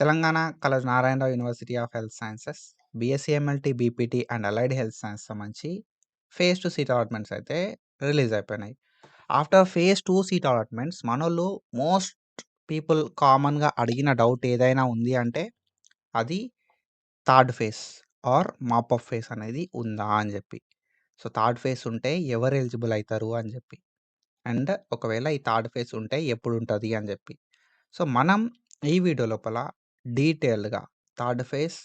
Telangana Kaloji Narayanarao university of health sciences BSc MLT, BPT and allied health science సంబంధించి phase 2 seat allotments అయితే release అయిపోయినాయి. After phase 2 seat allotments మనోళ్ళు most people కామన్‌గా అడిగిన doubt ఏదైనా ఉంది అంటే అది third phase or mop up phase అనేది ఉందా అని చెప్పి. సో, థర్డ్ ఫేజ్ ఉంటే ఎవరు ఎలిజిబుల్ అయితారు అని చెప్పి. అండ్ ఒకవేళ ఈ థర్డ్ ఫేజ్ ఉంటే ఎప్పుడుంటది అని చెప్పి. సో, మనం ఈ వీడియో లోపల డీటెయిల్డ్‌గా థర్డ్ ఫేజ్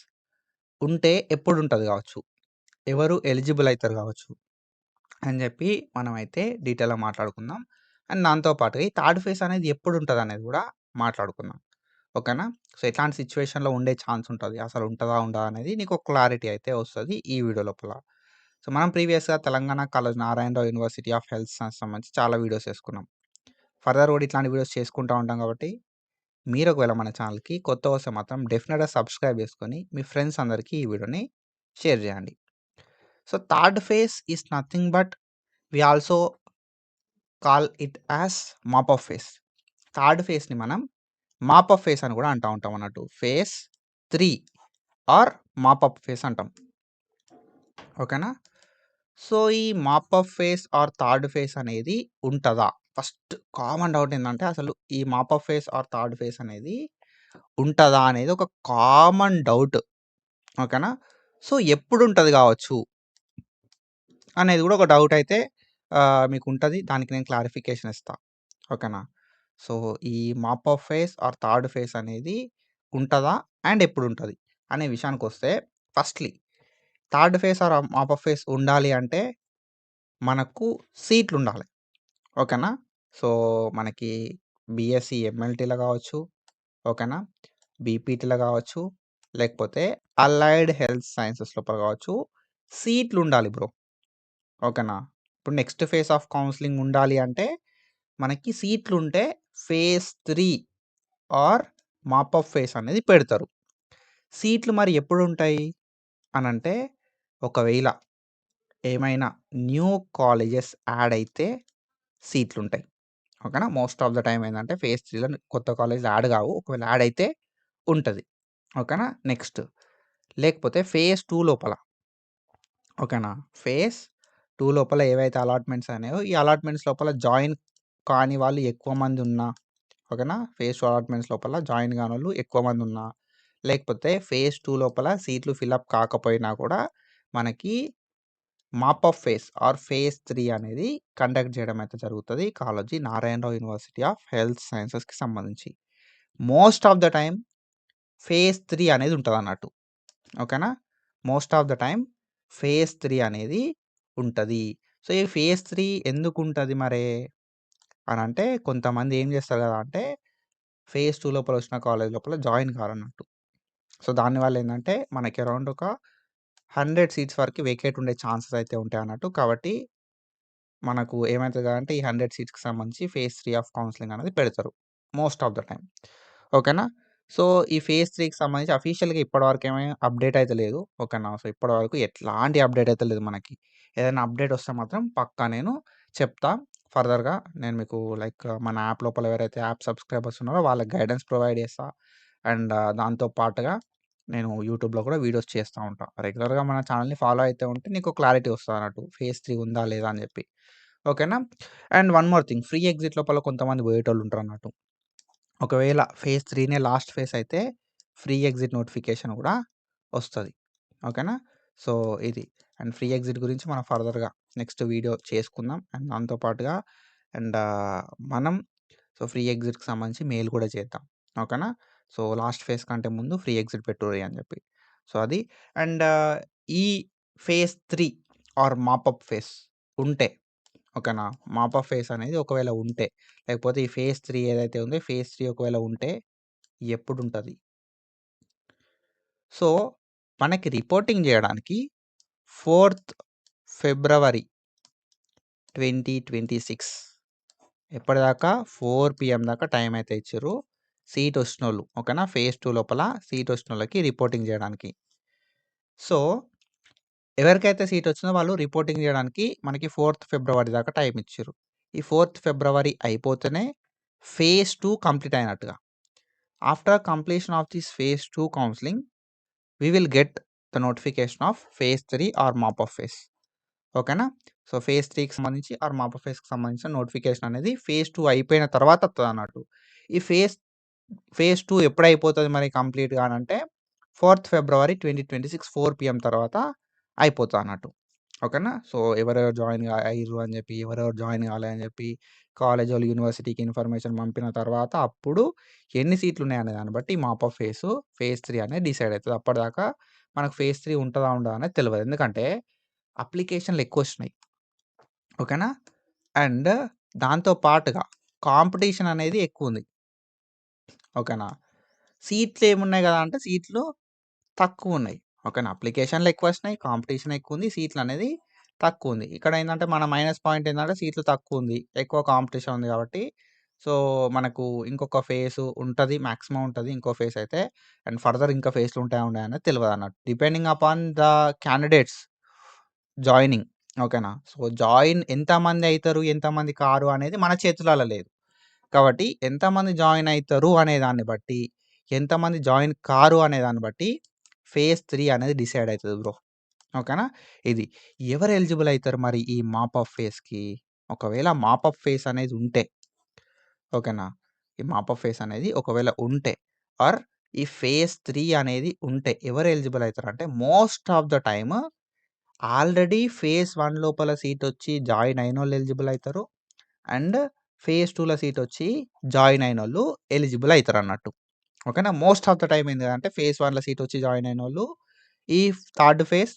ఉంటే ఎప్పుడుంటది గావచ్చు, ఎవరు ఎలిజిబుల్ అయితారు గావచ్చు అని జెప్పి మనమైతే డీటెయిల్‌గా మాట్లాడుకుందాం. అండ్ దాంతో పాటుగా ఈ థర్డ్ ఫేజ్ అనేది ఎప్పుడుంటదనేది గూడా మాట్లాడుకుందాం. ఓకేనా? సో, ఎట్లాంటి సిట్యుయేషన్‌లో ఉండే ఛాన్స్ ఉంటది, అసలు ఉంటదా? ఉండదా? అనేది నీకు క్లారిటీ అయితే వస్తది ఈ వీడియో లోపల. సో, మనం ప్రీవియస్‌గా Telangana Kaloji Narayanarao university of health science సంబంధించి చాలా వీడియోస్ చేసుకున్నాం. ఫర్దర్ గూడా ఇట్లాంటి వీడియోస్ చేసుకుంటా ఉంటాం గాబట్టి మీరు ఒకవేళ మన ఛానల్‌కి కొత్తగా వస్తే మాత్రం డెఫినిట్‌గా సబ్స్క్రైబ్ చేసుకొని, మీ ఫ్రెండ్స్ అందరికీ ఈ వీడియోని షేర్ చేయండి. So, third phase is nothing but we also call it as mop up phase. Third ఫేజ్‌ని మనం మాప్ అప్ ఫేజ్ అని కూడా అంటా ఉంటాం అన్నట్టు. Phase 3 or mop up phase అంటాం. ఓకేనా? సో, ఈ mop up phase or third phase అనేది ఉంటదా? ఫస్ట్ కామన్ డౌట్ ఏందంటే అసలు ఈ mop up phase or third phase అనేది ఉంటదా? అనేది ఒక కామన్ డౌట్. ఓకేనా? సో, ఎప్పుడుంటది గావచ్చు అనేది గూడా ఒక డౌట్ అయితే మీకుంటది. దానికి నేను క్లారిఫికేషన్ ఇస్తా. ఓకేనా? సో, ఈ mop up phase or third phase అనేది ఉంటదా? అండ్ ఎప్పుడుంటది? అనే విషయానికొస్తే firstly third phase or mop up phase ఉండాలి అంటే మనకు సీట్లుండాలి. ఓకేనా? సో, మనకి బీఎస్సీ ఎంఎల్టీలో గావచ్చు. ఓకేనా? బీపీటీలో గావచ్చు. లేకపోతే అలైడ్ హెల్త్ సైన్సెస్ లోపల గావచ్చు. సీట్లుండాలి బ్రో. ఓకేనా? ఇప్పుడు నెక్స్ట్ ఫేజ్ ఆఫ్ కౌన్సెలింగ్ ఉండాలి అంటే మనకి సీట్లుంటే phase 3 or mop up phase అనేది పెడతారు. సీట్లు మరి ఎప్పుడుంటాయి అనంటే ఒకవేళ ఏమైనా న్యూ కాలేజెస్ యాడ్ అయితే సీట్లుంటాయి. ఓకేనా? మోస్ట్ ఆఫ్ ద టైమ్ ఏందంటే ఫేజ్ 3లో కొత్త కాలేజ్‌లు యాడ్ గావు. ఒకవేళ యాడ్ అయితే ఉంటది. ఓకేనా? నెక్స్ట్ లేకపోతే ఫేజ్ 2 లోపల ఓకేనా? ఫేజ్ 2 లోపల ఏవైతే అలాట్మెంట్స్ అయినాయో, ఈ అలాట్మెంట్స్ లోపల జాయిన్ కాని వాళ్ళు ఎక్కువ మంది ఉన్నా, ఓకేనా? ఫేజ్ 2 అలాట్మెంట్స్ లోపల జాయిన్ కానోళ్ళు ఎక్కువ మంది ఉన్నా, లేకపోతే ఫేజ్ 2 లోపల సీట్లు ఫిలప్ కాకపోయినా కూడా మనకి mop up phase or phase 3 అనేది కండక్ట్ చేయడం అయితే జరుగుతది. Kaloji Narayanarao university of health సైన్సెస్‌కి సంబంధించి. Most of the time phase 3 అనేది ఉంటదన్నట్టు. ఓకేనా? Most of the time phase 3 అనేది ఉంటది. సో, ఈ ఫేజ్ 3 ఎందుకుంటది మరే అనంటే కొంతమంది ఏం చేస్తారు కదా అంటే ఫేజ్ 2 లోపల వచ్చిన కాలేజ్ లోపల జాయిన్ కారన్నట్టు. సో, దానివల్ల ఏందంటే మనకి అరౌండ్ ఒక 100 సీట్స్ వరకు వేకేట్ ఉండే ఛాన్సెస్ అయితే ఉంటాయన్నట్టు. కాబట్టి మనకు ఏమైతది అంటే ఈ 100 సీట్స్‌కి సంబంధించి ఫేజ్ 3 ఆఫ్ కౌన్సెలింగ్ అనేది పెడతారు. Most of the time. ఓకేనా? సో, ఈ ఫేజ్ 3కి సంబంధించి అఫీషియల్‌గా ఇప్పటివరకు ఏమి అప్డేట్ అయితే లేదు. ఓకేనా? సో, ఇప్పటివరకు ఎట్లాంటి అప్డేట్ అయితే లేదు మనకి. ఏదైనా అప్డేట్ వస్తే మాత్రం పక్కా నేను చెప్తా. ఫర్దర్‌గా నేను మీకు లైక్ మన యాప్ లోపల ఎవరైతే యాప్ సబ్స్క్రైబర్స్ ఉన్నారో వాళ్ళకి గైడెన్స్ ప్రొవైడ్ చేస్తా. అండ్ దాంతో పాటుగా నేను యూట్యూబ్‌లో కూడా వీడియోస్ చేస్తా ఉంటా. రెగ్యులర్‌గా మన ఛానెల్‌ని ఫాలో అయితే ఉంటే నీకు క్లారిటీ వస్తదన్నట్టు. ఫేజ్ 3 ఉందా? లేదా? అని చెప్పి. ఓకేనా? And one more thing free exit లోపల కొంతమంది పోయేటోళ్ళు ఉంటారన్నట్టు. ఒకవేళ ఫేజ్ 3నే లాస్ట్ ఫేజ్ అయితే ఫ్రీ ఎగ్జిట్ నోటిఫికేషన్ కూడా వస్తది. ఓకేనా? సో, ఇది. అండ్ ఫ్రీ ఎగ్జిట్ గురించి మనం ఫర్దర్‌గా నెక్స్ట్ వీడియో చేసుకుందాం. అండ్ దాంతో పాటుగా అండ్ మనం సో, ఫ్రీ ఎగ్జిట్‌కి సంబంధించి మెయిల్ కూడా చేద్దాం. ఓకేనా? సో, లాస్ట్ ఫేజ్ కంటే ముందు ఫ్రీ ఎగ్జిట్ పెట్టుర్రి అని చెప్పి. సో, అది. అండ్ ఈ phase 3 or mop up phase ఉంటే ఓకేనా? మాప్ ఆఫ్ ఫేజ్ అనేది ఒకవేళ ఉంటే, లేకపోతే ఈ ఫేజ్ 3 ఏదైతే ఉందో, ఫేజ్ 3 ఒకవేళ ఉంటే ఎప్పుడుంటది? సో, మనకి రిపోర్టింగ్ జేయడానికి 4థ్ ఫిబ్రవరి 2026 ఎప్పటిదాకా 4 పీఎం దాకా టైం అయితే ఇచ్చిర్రు. సీట్ వచ్చినోళ్ళు ఓకేనా? ఫేజ్ 2 లోపల సీట్ వచ్చినోళ్ళకి రిపోర్టింగ్ జేయడానికి. సో, ఎవరికైతే సీట్ వచ్చిందో వాళ్ళు రిపోర్టింగ్ జేయడానికి మనకి 4థ్ ఫిబ్రవరి దాకా టైం ఇచ్చిర్రు. ఈ 4థ్ ఫిబ్రవరి అయిపోతేనే ఫేజ్ 2 కంప్లీట్ అయినట్టుగా. After completion of this phase 2 counselling we will get the notification of phase 3 or mop up phase. ఓకేనా? సో, phase 3కి సంబంధించి ఆర్ మాప్ ఆఫ్ ఫేస్‌కి సంబంధించిన నోటిఫికేషన్ అనేది phase 2 అయిపోయిన తర్వాత వత్తదన్నట్టు. ఈ phase 2 ఎప్పుడైపోతది మరి కంప్లీట్‌గా అనంటే 4థ్ ఫిబ్రవరి 2026 4 పీఎం తర్వాత అయిపోతదన్నట్టు. ఓకేనా? సో, ఎవరెవరు జాయిన్ అయ్యిర్రు అని చెప్పి, ఎవరెవరు జాయిన్ కాలే అని చెప్పి, కాలేజోళ్ళు యూనివర్సిటీకి ఇన్ఫర్మేషన్ పంపిన తర్వాత అప్పుడు ఎన్ని సీట్లున్నాయనే దాన్ని బట్టి మాప్ ఆఫ్ phase 3 అనేది డిసైడ్ అయితది. అప్పటిదాకా మనకు phase 3 ఉంటదా? ఉండదా? అనేది తెలవదు. ఎందుకంటే అప్లికేషన్‌లు ఎక్కువొచ్చినాయి. ఓకేనా? అండ్ దాంతో పాటుగా కాంపిటీషన్ అనేది ఎక్కువుంది. ఓకేనా? సీట్లేమున్నాయి గదా! అంటే సీట్లు తక్కువున్నాయి. ఓకేనా? అప్లికేషన్‌లు ఎక్కువొచ్చినాయి. కాంపిటీషన్ ఎక్కువుంది. సీట్లనేది తక్కువుంది. ఇక్కడ ఏందంటే మన మైనస్ పాయింట్ ఏందంటే సీట్లు తక్కువుంది. ఎక్కువ కాంపిటీషన్ ఉంది కాబట్టి సో, మనకు ఇంకొక ఫేజ్ ఉంటది. మాక్సిమం ఉంటది. ఇంకో ఫేజ్ అయితే అండ్ ఫర్దర్ ఇంకా ఫేజ్‌లు ఉంటాయా? ఉండయా? అనేది తెలవదన్నట్టు. Depending upon the candidates joining. ఓకేనా? సో, జాయిన్ ఎంతమంది అయితరు? ఎంతమంది కారు? అనేది మన చేతులలో లేదు. కాబట్టి ఎంతమంది జాయిన్ అయితరు అనే దాన్ని బట్టి, ఎంతమంది జాయిన్ కారు అనే దాన్ని బట్టి phase 3 అనేది డిసైడ్ అయితది బ్రో. ఓకేనా? ఇది. ఎవరు ఎలిజిబుల్ అయితరు మరి ఈ మాప్ ఆఫ్ ఫేస్‌కి? ఒకవేళ మాప్ ఆఫ్ ఫేస్ అనేది ఉంటే ఓకేనా? ఈ మాప్ ఆఫ్ ఫేస్ అనేది ఒకవేళ ఉంటే ఆర్ ఈ phase 3 అనేది ఉంటే ఎవరు ఎలిజిబుల్ అయితరంటే most of the time already phase 1 లోపల సీటొచ్చి జాయిన్ అయినోళ్ళు ఎలిజిబుల్ అయితరు. అండ్ phase 2లో సీటొచ్చి జాయిన్ అయినోళ్ళు ఎలిజిబుల్ అయితరన్నట్టు. ఓకేనా? మోస్ట్ ఆఫ్ ద టైమ్ ఏంది అంటే phase 1లో సీటొచ్చి జాయిన్ అయినోళ్ళు ఈ third phase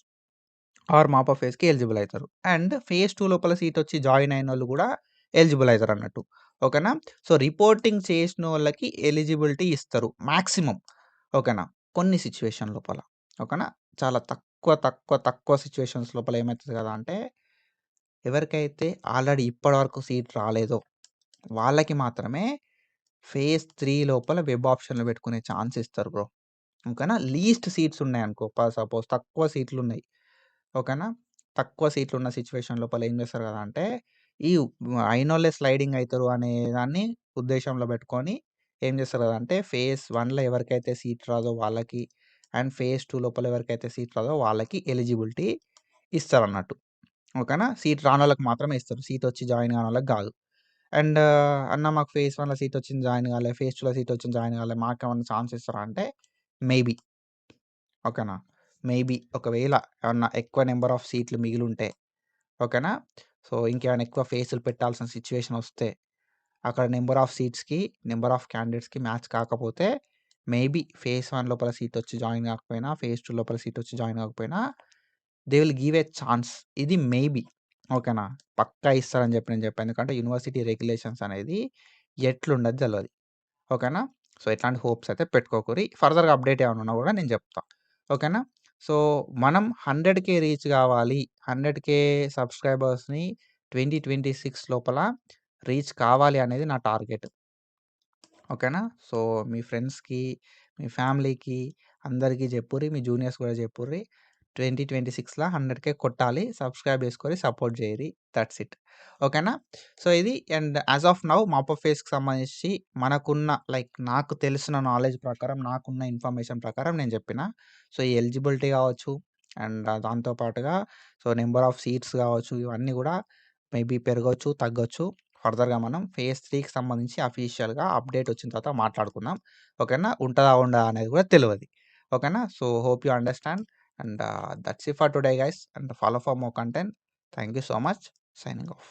or mop up ఫేస్‌కి ఎలిజిబుల్ అయితరు. అండ్ phase 2 లోపల సీటొచ్చి జాయిన్ అయినోళ్ళు గూడా ఎలిజిబుల్ అయితరన్నట్టు. ఓకేనా? సో, రిపోర్టింగ్ చేసినోళ్ళకి ఎలిజిబిలిటీ ఇస్తరు మాక్సిమం. ఓకేనా? కొన్ని సిట్యుయేషన్ లోపల. ఓకేనా? చాలా తక్కువ సిట్యుయేషన్స్ లోపల ఏమైతది గదా! అంటే ఎవరికైతే ఆల్రెడీ ఇప్పటివరకు సీట్ రాలేదో వాళ్ళకి మాత్రమే phase 3 లోపల వెబ్ ఆప్షన్‌లు పెట్టుకునే ఛాన్స్ ఇస్తారు బ్రో. ఓకేనా? లీస్ట్ సీట్స్ ఉన్నాయనుకో సపోజ్ తక్కువ సీట్లున్నాయి. ఓకేనా? తక్కువ సీట్లున్న సిట్యుయేషన్ లోపల ఏం చేస్తారు కదా! అంటే ఈ అయినోళ్ళే స్లైడింగ్ అయితరు అనే దాన్ని ఉద్దేశంలో పెట్టుకొని ఏం చేస్తారు కదా! అంటే phase 1లో ఎవరికైతే సీట్ రాదో వాళ్ళకి అండ్ phase 2 లోపల ఎవరికైతే సీట్ రాదో వాళ్ళకి ఎలిజిబిలిటీ ఇస్తారన్నట్టు. ఓకేనా? సీట్ రానోళ్ళకి మాత్రమే ఇస్తారు. సీటొచ్చి జాయిన్ కానోళ్ళకి గాదు. అండ్ అన్న మాకు phase 1లో సీటొచ్చింది జాయిన్ కాలే. phase 2లో సీటొచ్చింది జాయిన్ కాలే. మాకేమన్నా ఛాన్స్ ఇస్తారా అంటే మేబీ. ఓకేనా? మేబీ ఒకవేళ ఏమన్నా ఎక్కువ నంబర్ ఆఫ్ సీట్లు మిగిలుంటే ఓకేనా? సో, ఇంకేమైనా ఎక్కువ ఫేసులు పెట్టాల్సిన సిట్యుయేషన్ వస్తే అక్కడ నంబర్ ఆఫ్ సీట్స్‌కి, నంబర్ ఆఫ్ క్యాండిడేట్స్‌కి మ్యాచ్ కాకపోతే మేబీ phase 1 లోపల సీటొచ్చి జాయిన్ కాకపోయినా, phase 2 లోపల సీటొచ్చి జాయిన్ కాకపోయినా they will give a chance. ఇది మేబీ. ఓకేనా? పక్కా ఇస్తారని చెప్పి నేను చెప్పా. ఎందుకంటే యూనివర్సిటీ రెగ్యులేషన్స్ అనేది ఎట్లుండదో తెలవది. ఓకేనా? సో, ఎట్లాంటి హోప్స్ అయితే పెట్టుకోకుర్రి. ఫర్దర్‌గా అప్డేట్ ఏమన్నా ఉన్నా గూడా నేను జెప్తా. ఓకేనా? సో, మనం 100,000 రీచ్ గావాలి. 100,000 సబ్‌స్క్రైబర్స్‌ని 2026 లోపల రీచ్ కావాలి అనేది నా టార్గెట్. ఓకేనా? సో, మీ ఫ్రెండ్స్‌కి, మీ ఫ్యామిలీకి అందరికీ జెప్పుర్రి. మీ జూనియర్స్ గూడా జెప్పుర్రి. 2026ల 100,000 కొట్టాలి. సబ్‌స్క్రైబ్ జేసుకొని సపోర్ట్ జేయుర్రి. That's it. ఓకేనా? సో, ఇది and as of now mop up ఫేస్‌కి సంబంధించి మనకున్న నాకు తెలిసిన నాలెడ్జ్ ప్రకారం, నాకున్న ఇన్ఫర్మేషన్ ప్రకారం నేను జెప్పిన. సో, ఈ ఎలిజిబిలిటీ గావచ్చు అండ్ దాంతో పాటుగా సో, నంబర్ ఆఫ్ సీట్స్ గావచ్చు ఇవన్నీ గూడా మేబీ పెరగొచ్చు, తగ్గొచ్చు. ఫర్దర్‌గా మనం phase 3కి సంబంధించి అఫీషియల్‌గా అప్డేట్ వచ్చిన తర్వాత మాట్లాడుకుందాం. ఓకేనా? ఉంటదా? ఉండదా? అనేది కూడా తెలవది. ఓకేనా? So, hope you understand and that's it for today guys and follow for more content. Thank you so much. Signing off.